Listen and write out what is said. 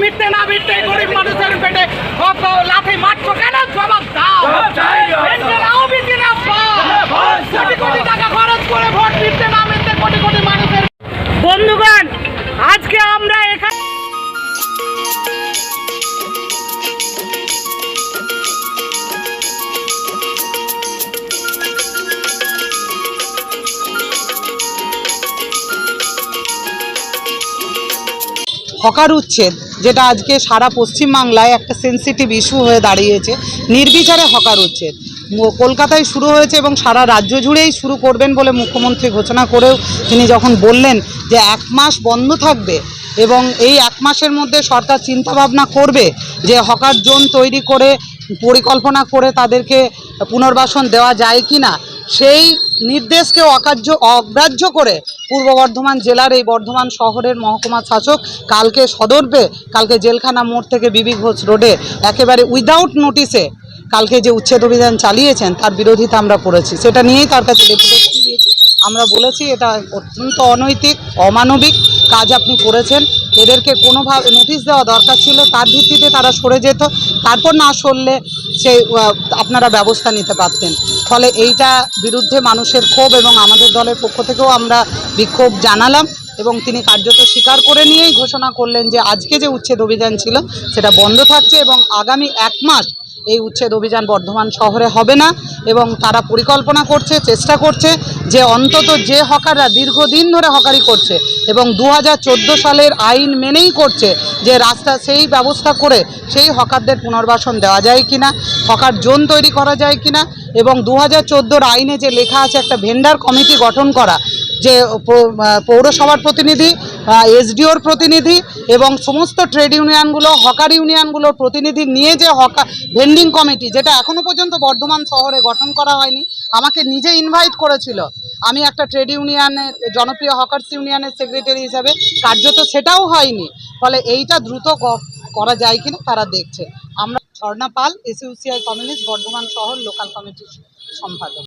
মিটতে না মিটতে গরিব মানুষের পেটে লাথি মারছো কেন? জবাব দাও। কোটি কোটি টাকা খরচ করে ভোট মিটতে না মিটতে কোটি কোটি মানুষের। বন্ধুগণ, আজকে আমরা এখানে হকার উচ্ছেদ, যেটা আজকে সারা পশ্চিমবাংলায় একটা সেন্সিটিভ ইস্যু হয়ে দাঁড়িয়েছে। নির্বিচারে হকার উচ্ছেদ কলকাতায় শুরু হয়েছে এবং সারা রাজ্য জুড়েই শুরু করবেন বলে মুখ্যমন্ত্রী ঘোষণা করেও তিনি যখন বললেন যে 1 মাস বন্ধ থাকবে এবং এই 1 মাসের মধ্যে সরকার চিন্তাভাবনা করবে যে হকার জোন তৈরি করে পরিকল্পনা করে তাদেরকে পুনর্বাসন দেওয়া যায় কি না, সেই নির্দেশকে অগ্রাহ্য করে পূর্ব বর্ধমান জেলার এই বর্ধমান শহরের মহকুমা শাসক কালকে জেলখানা মোড় থেকে বিবি ঘোষ রোডে একেবারে উইদাউট নোটিসে কালকে যে উচ্ছেদ অভিযান চালিয়েছেন তার বিরোধিতা আমরা করেছি। সেটা নিয়েই তার কাছে ডেপুটেশন দিয়েছি। আমরা বলেছি এটা অত্যন্ত অনৈতিক, অমানবিক কাজ আপনি করেছেন। এদেরকে কোনোভাবে নোটিশ দেওয়া দরকার ছিল, তার ভিত্তিতে তারা সরে যেত, তারপর না সরলে আপনারা ব্যবস্থা নিতে পারতেন। ফলে এইটা বিরুদ্ধে মানুষের ক্ষোভ এবং আমাদের দলের পক্ষ থেকেও আমরা বিক্ষোভ জানালাম এবং তিনি কার্যত স্বীকার করে নিয়েই ঘোষণা করলেন যে আজকে যে উচ্ছেদ অভিযান ছিল সেটা বন্ধ থাকছে এবং আগামী 1 মাস এই উচ্ছেদ অভিযান বর্ধমান শহরে হবে না। এবং তারা পরিকল্পনা করছে, চেষ্টা করছে যে অন্তত যে হকাররা দীর্ঘদিন ধরে হকারি করছে এবং 2014 সালের আইন মেনেই করছে, যে রাস্তা সেই ব্যবস্থা করে সেই হকারদের পুনর্বাসন দেওয়া যায় কিনা, হকার জোন তৈরি করা যায় কিনা এবং 2014 আইনে যে লেখা আছে একটা ভেন্ডার কমিটি গঠন করা, যে পৌরসভার প্রতিনিধি, এসডিওর প্রতিনিধি এবং সমস্ত ট্রেড ইউনিয়নগুলো, হকার ইউনিয়নগুলোর প্রতিনিধি নিয়ে যে ভেন্ডিং কমিটি, যেটা এখনও পর্যন্ত বর্ধমান শহরে গঠন করা হয়নি। আমাকে নিজে ইনভাইট করেছিল, আমি একটা ট্রেড ইউনিয়নের, জনপ্রিয় হকার্স ইউনিয়নের সেক্রেটারি হিসাবে, কার্যত সেটাও হয়নি। ফলে এইটা দ্রুত করা যায় কিনা তারা দেখছে। আমরা ঝর্ণা পাল, এসইউসিআই কমিউনিস্ট বর্ধমান শহর লোকাল কমিটির সম্পাদক।